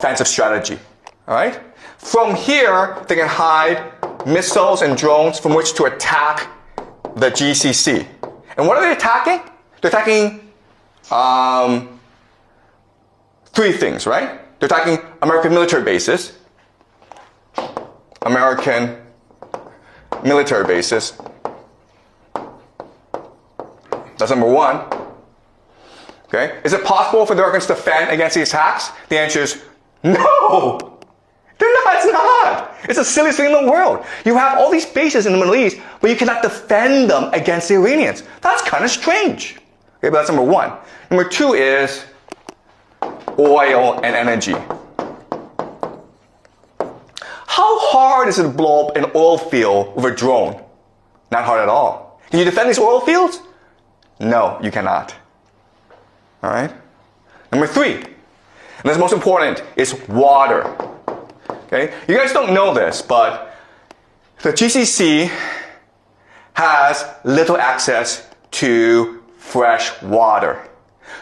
offensive strategy. All right? From here, they can hide missiles and drones from which to attack the GCC. And what are they attacking? They're attacking three things, right? They're attacking American military bases. American military bases. That's number one. Okay? Is it possible for the Americans to defend against these attacks? The answer is no! It's not! It's the silliest thing in the world. You have all these bases in the Middle East, but you cannot defend them against the Iranians. That's kind of strange. Okay, but that's number one. Number two is oil and energy. How hard is it to blow up an oil field with a drone? Not hard at all. Can you defend these oil fields? No, you cannot. All right? Number three, and this is most important, is water. Okay? You guys don't know this, but the GCC has little access to fresh water.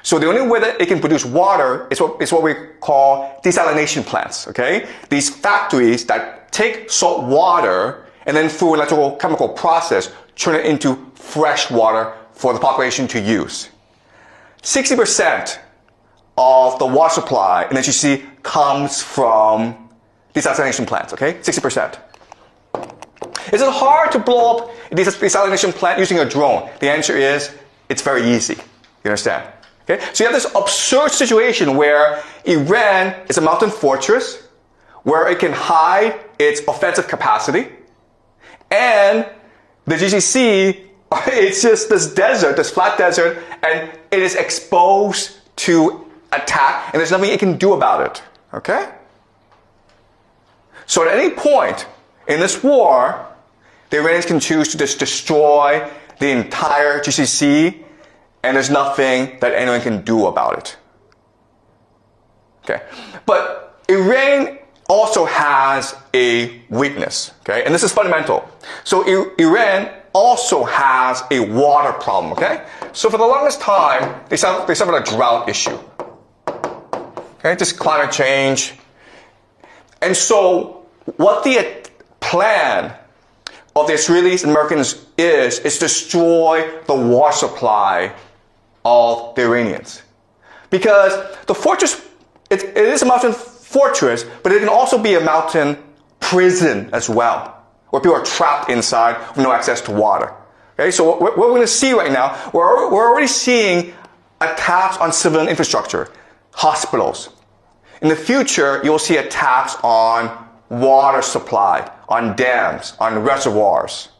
So the only way that it can produce water is what we call desalination plants. Okay? These factories that take salt water and then through an electrochemical process turn it into fresh water for the population to use. 60% of the water supply in the GCC comes from desalination plants, okay? 60%. Is it hard to blow up a desalination plant using a drone? The answer is, it's very easy. You understand? Okay? So you have this absurd situation where Iran is a mountain fortress, where it can hide its offensive capacity, and the GCC, it's just this desert, this flat desert, and it is exposed to attack, and there's nothing it can do about it. Okay? So at any point in this war, the Iranians can choose to just destroy the entire GCC, and there's nothing that anyone can do about it. Okay? But Iran also has a weakness, okay? And this is fundamental. So Iran also has a water problem, okay? So for the longest time, they suffered a drought issue. Okay, just climate change. And so what the plan of the Israelis and Americans is destroy the water supply of the Iranians. Because the fortress, it is a mountain fortress, but it can also be a mountain prison as well, where people are trapped inside with no access to water. Okay, so what we're going to see right now, we're already seeing attacks on civilian infrastructure, hospitals. In the future, you'll see attacks on water supply, on dams, on reservoirs,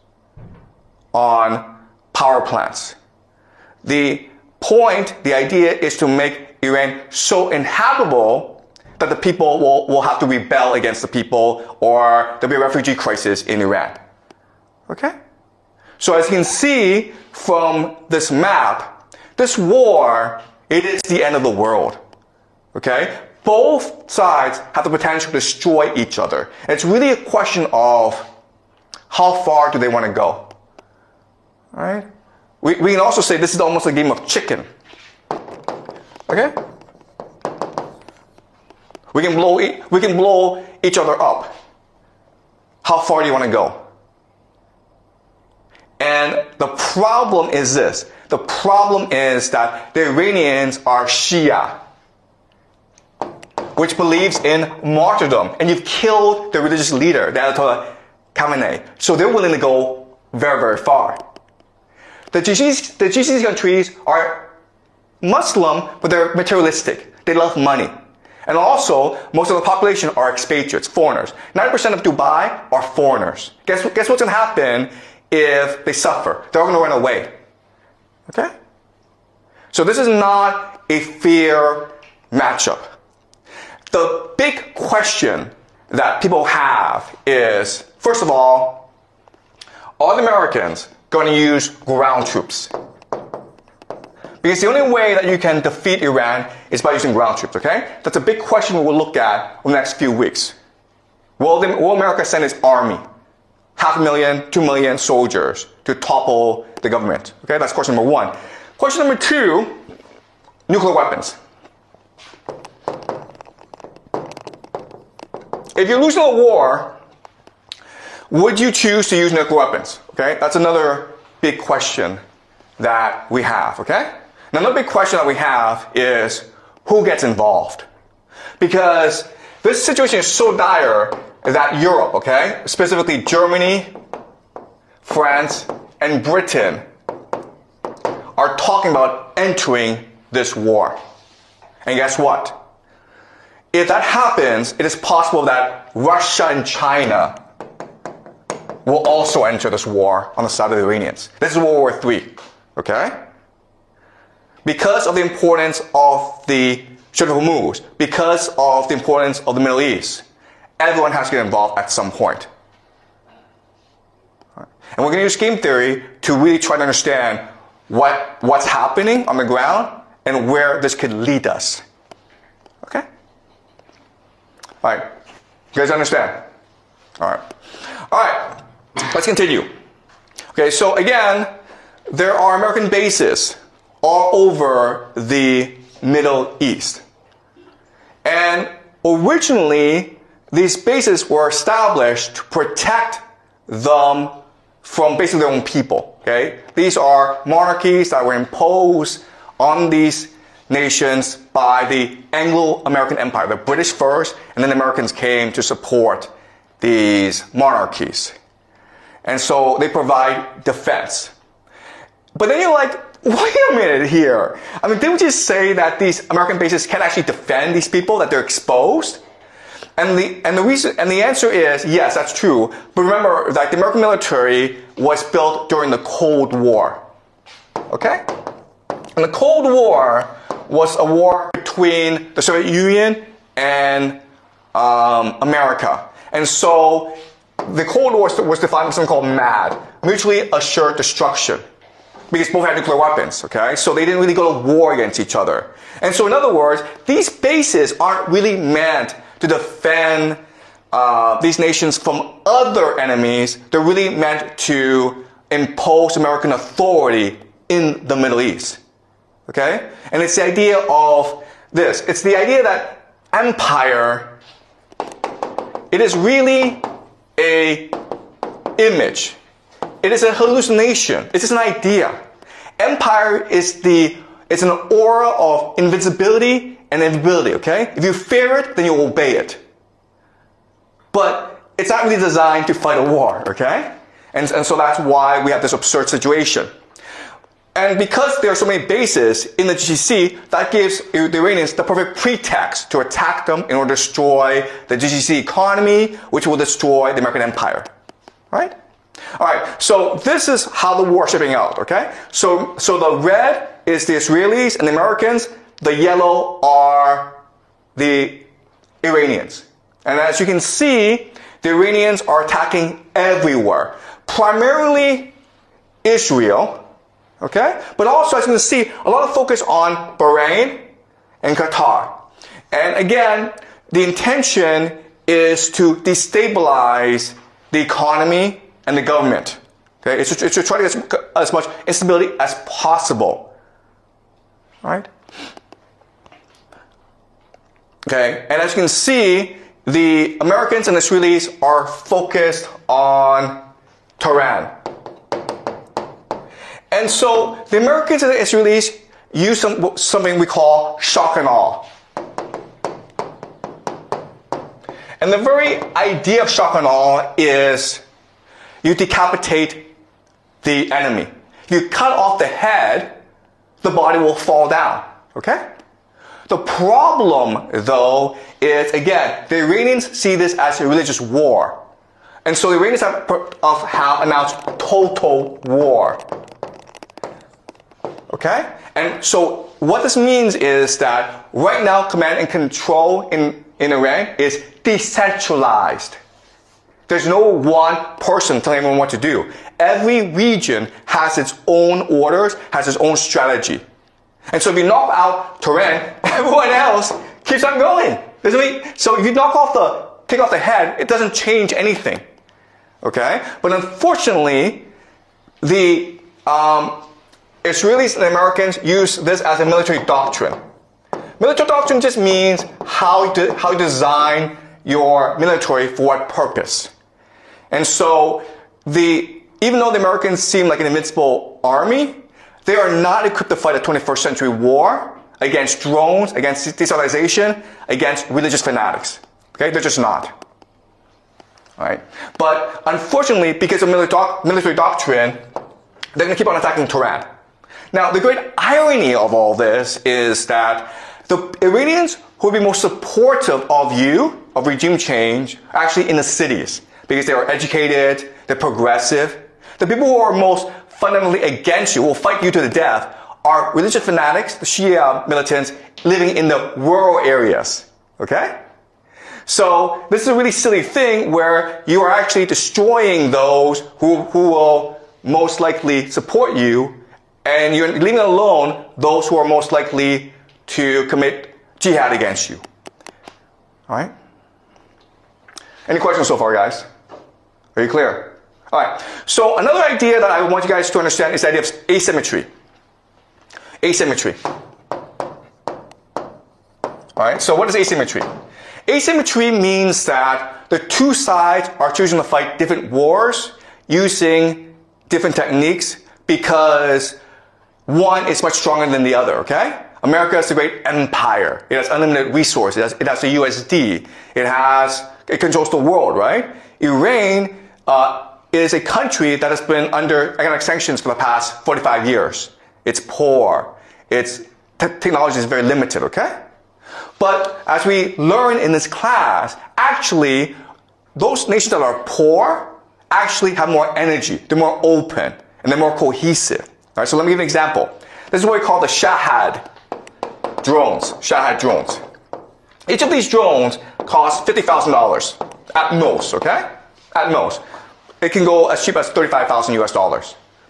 on power plants. The point, the idea is to make Iran so inhabitable that the people will have to rebel against the people, or there'll be a refugee crisis in Iran. Okay? So as you can see from this map, this war, it is the end of the world. Okay? Both sides have the potential to destroy each other. And it's really a question of how far do they want to go. All right? We can also say this is almost a game of chicken. Okay? We can blow each other up. How far do you want to go? And the problem is this. The problem is that the Iranians are Shia, which believes in martyrdom. And you've killed the religious leader, the Ayatollah Khamenei. So they're willing to go very, very far. The GCC countries are Muslim, but they're materialistic. They love money. And also, most of the population are expatriates, foreigners. 90% of Dubai are foreigners. Guess what's going to happen if they suffer? They're all going to run away. Okay? So this is not a fair matchup. The big question that people have is, first of all, are the Americans going to use ground troops? Because the only way that you can defeat Iran is by using ground troops, okay? That's a big question we'll look at in the next few weeks. Will America send its army, 500,000, 2 million soldiers, to topple the government? Okay, that's question number one. Question number two, nuclear weapons. if you're losing a war, would you choose to use nuclear weapons? Okay, that's another big question that we have, okay? Now, another big question that we have is who gets involved? Because this situation is so dire that Europe, okay, specifically Germany, France, and Britain are talking about entering this war. And guess what? If that happens, it is possible that Russia and China will also enter this war on the side of the Iranians. This is World War III, okay? Because of the importance of the Strait of Hormuz, because of the importance of the Middle East, everyone has to get involved at some point. And we're going to use game theory to really try to understand what's happening on the ground and where this could lead us. Okay? All right. You guys understand? All right. All right. Let's continue. Okay, so again, there are American bases all over the Middle East. And originally, these bases were established to protect them from basically their own people. Okay? These are monarchies that were imposed on these nations by the Anglo-American Empire, the British first, and then the Americans came to support these monarchies. And so they provide defense. But then you're like, wait a minute here. I mean, didn't we just say that these American bases can't actually defend these people, that they're exposed? And the answer is, yes, that's true. But remember that the American military was built during the Cold War. Okay? And the Cold War was a war between the Soviet Union and America. And so the Cold War was defined as something called MAD, mutually assured destruction, because both had nuclear weapons, okay? So they didn't really go to war against each other. And so in other words, these bases aren't really meant to defend these nations from other enemies. They're really meant to impose American authority in the Middle East, okay? And it's the idea of this. It's the idea that empire, it is really a image. It is a hallucination. It's just an idea. Empire is it's an aura of invincibility and invisibility, okay? If you fear it, then you obey it. But it's not really designed to fight a war, okay? And so that's why we have this absurd situation. And because there are so many bases in the GCC, that gives the Iranians the perfect pretext to attack them in order to destroy the GCC economy, which will destroy the American empire. Right? All right, so this is how the war is shaping out, okay? So the red is the Israelis and the Americans. The yellow are the Iranians. And as you can see, the Iranians are attacking everywhere. Primarily Israel, okay? But also, as you can see, a lot of focus on Bahrain and Qatar. And again, the intention is to destabilize the economy and the government. Okay? It's to try to get as much instability as possible. All right? Okay, and as you can see, the Americans and Israelis are focused on Tehran. And so the Americans and the Israelis use something we call shock and awe. And the very idea of shock and awe is you decapitate the enemy. You cut off the head, the body will fall down. Okay? The problem, though, is, again, the Iranians see this as a religious war. And so the Iranians have announced total war. Okay? And so what this means is that right now command and control in Iran is decentralized. There's no one person telling everyone what to do. Every region has its own orders, has its own strategy. And so if you knock out Tehran, everyone else keeps on going. So if you take off the head, it doesn't change anything. Okay? But unfortunately, the Israelis and Americans use this as a military doctrine. Military doctrine just means how you design your military for what purpose. And so even though the Americans seem like an invincible army, they are not equipped to fight a 21st century war against drones, against destabilization, against religious fanatics. Okay, they're just not. All right? But unfortunately, because of military doctrine, they're going to keep on attacking Tehran. Now, the great irony of all this is that the Iranians who would be most supportive of you, of regime change, are actually in the cities because they are educated, they're progressive. The people who are most fundamentally against you, will fight you to the death, are religious fanatics, the Shia militants, living in the rural areas. Okay? So this is a really silly thing where you are actually destroying those who will most likely support you, and you're leaving alone those who are most likely to commit jihad against you. All right? Any questions so far, guys? Are you clear? All right. So another idea that I want you guys to understand is the idea of asymmetry. Asymmetry. All right. So what is asymmetry? Asymmetry means that the two sides are choosing to fight different wars using different techniques because one is much stronger than the other. Okay. America is a great empire. It has unlimited resources. It has the USD. It controls the world, right? Iran is a country that has been under economic sanctions for the past 45 years. It's poor. Its technology is very limited, okay? But as we learn in this class, actually, those nations that are poor actually have more energy. They're more open, and they're more cohesive. All right, so let me give you an example. This is what we call the Shahad drones. Shahad drones. Each of these drones costs $50,000 at most, okay? At most. It can go as cheap as $35,000 US.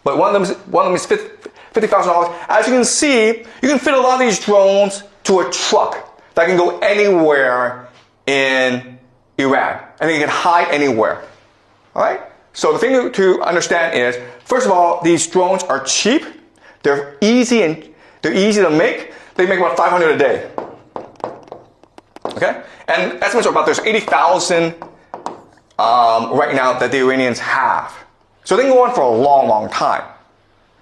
But one of them is $50,000. As you can see, you can fit a lot of these drones to a truck that can go anywhere in Iran. And they can hide anywhere. All right? So the thing to understand is, first of all, these drones are cheap. They're easy to make. They make about 500 a day. Okay? And estimates are about there's 80,000 right now that the Iranians have. So they can go on for a long, long time.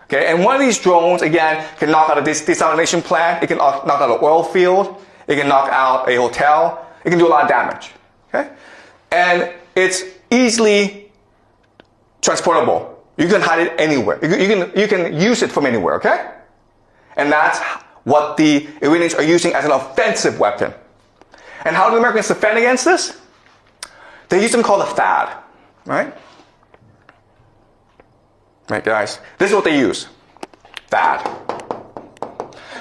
Okay? And one of these drones, again, can knock out a desalination plant. It can knock out an oil field. It can knock out a hotel. It can do a lot of damage. Okay? And it's easily transportable. You can hide it anywhere. You can use it from anywhere. Okay? And that's what the Iranians are using as an offensive weapon. And how do the Americans defend against this? They use something called a THAAD, right? Right, guys? This is what they use. THAAD.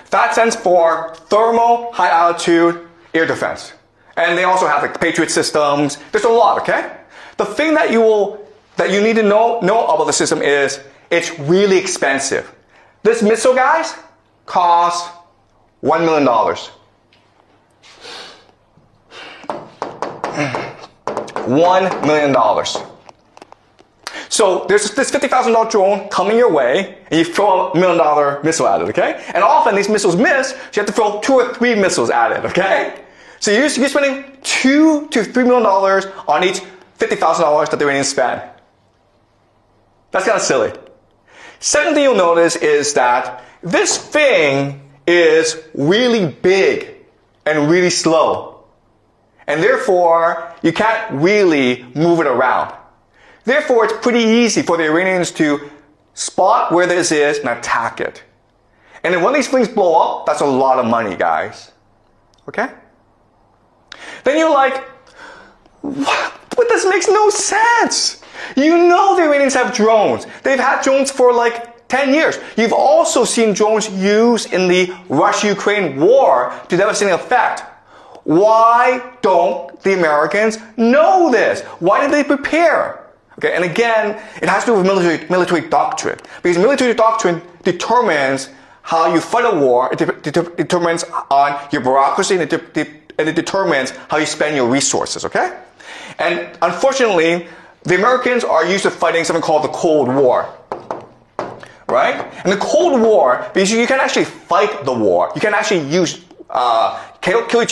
THAAD stands for Thermal High Altitude Air Defense. And they also have like Patriot systems. There's a lot, okay? The thing that you need to know about the system is it's really expensive. This missile, guys, costs $1 million. $1 million. So there's this $50,000 drone coming your way, and you throw a $1 million missile at it, okay? And often these missiles miss, so you have to throw 2 or 3 missiles at it, okay? So you're spending $2 to $3 million on each $50,000 that the Iranians spend. That's kind of silly. Second thing you'll notice is that this thing is really big and really slow. And therefore, you can't really move it around. Therefore, it's pretty easy for the Iranians to spot where this is and attack it. And then when these things blow up, that's a lot of money, guys. Okay? Then you're like, what? But this makes no sense. You know the Iranians have drones. They've had drones for like 10 years. You've also seen drones used in the Russia-Ukraine war to devastating effect. Why don't the Americans know this? Why did they prepare? Okay, and again, it has to do with military doctrine. Because military doctrine determines how you fight a war, it determines on your bureaucracy, and it determines how you spend your resources, okay? And unfortunately, the Americans are used to fighting something called the Cold War. Right? And the Cold War, because you can actually fight the war. You can actually kill each other.